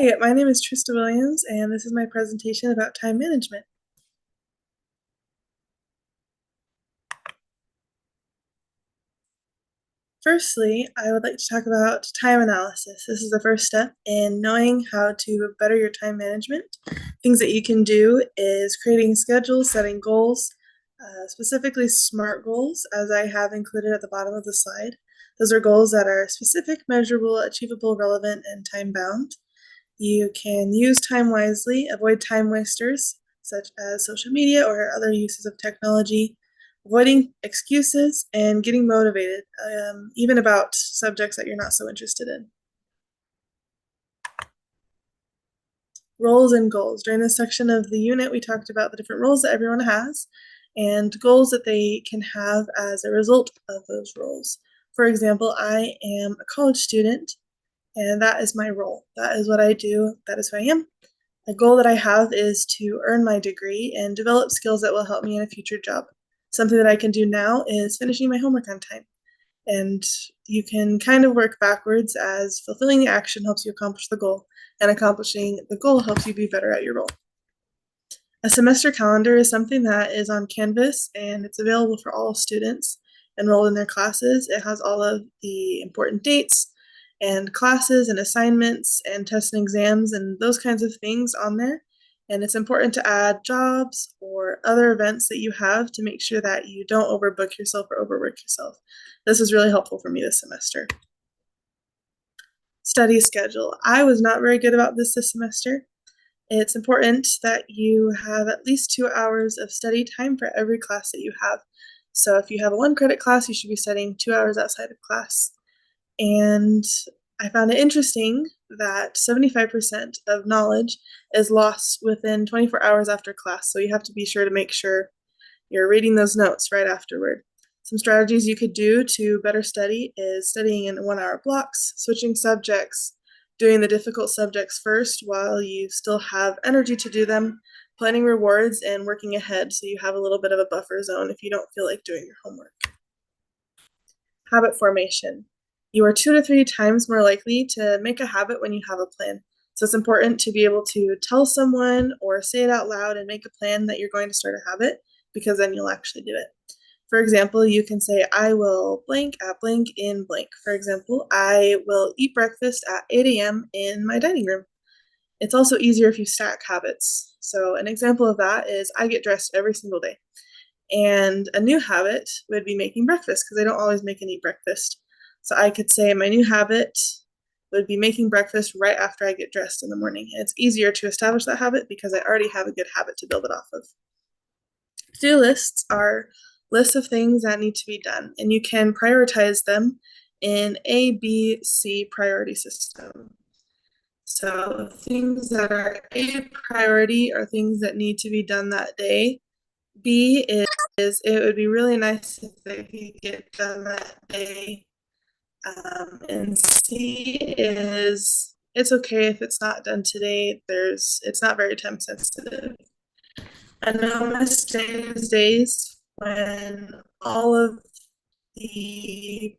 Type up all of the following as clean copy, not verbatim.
Hi, my name is Trista Williams, and this is my presentation about time management. Firstly, I would like to talk about time analysis. This is the first step in knowing how to better your time management. Things that you can do is creating schedules, setting goals, specifically SMART goals, as I have included at the bottom of the slide. Those are goals that are specific, measurable, achievable, relevant, and time-bound. You can use time wisely, avoid time wasters, such as social media or other uses of technology, avoiding excuses, and getting motivated, even about subjects that you're not so interested in. Roles and goals. During this section of the unit, we talked about the different roles that everyone has and goals that they can have as a result of those roles. For example, I am a college student, and that is my role. That is what I do. That is who I am. A goal that I have is to earn my degree and develop skills that will help me in a future job. Something that I can do now is finishing my homework on time. And you can kind of work backwards, as fulfilling the action helps you accomplish the goal, and accomplishing the goal helps you be better at your role. A semester calendar is something that is on Canvas, and it's available for all students enrolled in their classes. It has all of the important dates and classes and assignments and tests and exams and those kinds of things on there. And it's important to add jobs or other events that you have to make sure that you don't overbook yourself or overwork yourself. This is really helpful for me this semester. Study schedule. I was not very good about this semester. It's important that you have at least 2 hours of study time for every class that you have. So if you have a 1-credit class, you should be studying 2 hours outside of class. And I found it interesting that 75% of knowledge is lost within 24 hours after class. So you have to be sure to make sure you're reading those notes right afterward. Some strategies you could do to better study is studying in 1-hour blocks, switching subjects, doing the difficult subjects first while you still have energy to do them, planning rewards, and working ahead so you have a little bit of a buffer zone if you don't feel like doing your homework. Habit formation. You are 2 to 3 times more likely to make a habit when you have a plan. So it's important to be able to tell someone or say it out loud and make a plan that you're going to start a habit, because then you'll actually do it. For example, you can say, I will blank at blank in blank. For example, I will eat breakfast at 8 a.m. in my dining room. It's also easier if you stack habits. So an example of that is I get dressed every single day. And a new habit would be making breakfast, because I don't always make and eat breakfast. So I could say my new habit would be making breakfast right after I get dressed in the morning. And it's easier to establish that habit because I already have a good habit to build it off of. To-do lists are lists of things that need to be done, and you can prioritize them in A, B, C priority system. So things that are A priority are things that need to be done that day. B is it would be really nice if they could get done that day. And C is it's okay if it's not done today. It's not very time sensitive. I know mistakes days when all of the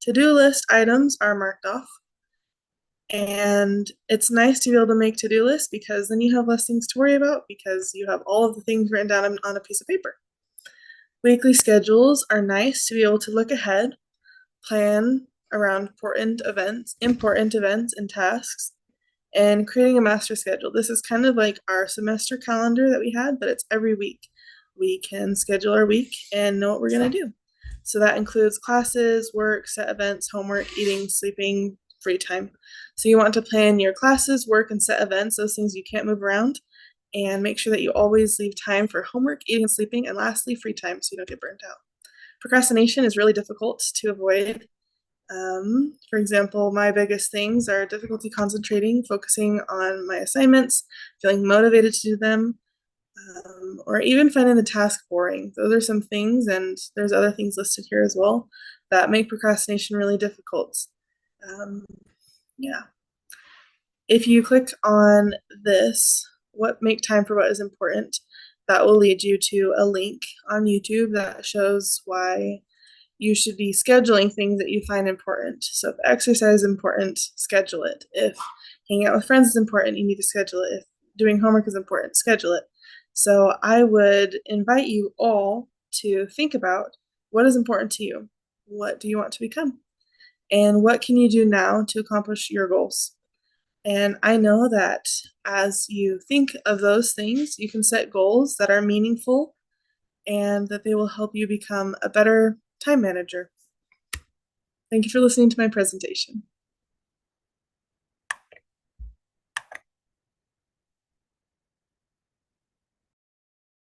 to-do list items are marked off. And it's nice to be able to make to-do lists, because then you have less things to worry about because you have all of the things written down on a piece of paper. Weekly schedules are nice to be able to look ahead, plan around important events and tasks, and creating a master schedule. This is kind of like our semester calendar that we had, but it's every week. We can schedule our week and know what we're going to do. So that includes classes, work, set events, homework, eating, sleeping, free time. So you want to plan your classes, work, and set events, those things you can't move around, and make sure that you always leave time for homework, eating, and sleeping, and lastly, free time so you don't get burnt out. Procrastination is really difficult to avoid. For example, my biggest things are difficulty concentrating, focusing on my assignments, feeling motivated to do them, or even finding the task boring. Those are some things, and there's other things listed here as well, that make procrastination really difficult. Yeah. If you click on this, what make time for what is important, that will lead you to a link on YouTube that shows why you should be scheduling things that you find important. So if exercise is important, schedule it. If Hanging out with friends is important, you need to schedule it. If doing homework is important, schedule it. So I would invite you all to think about what is important to you. What do you want to become? And what can you do now to accomplish your goals? And I know that as you think of those things, you can set goals that are meaningful and that they will help you become a better time manager. Thank you for listening to my presentation.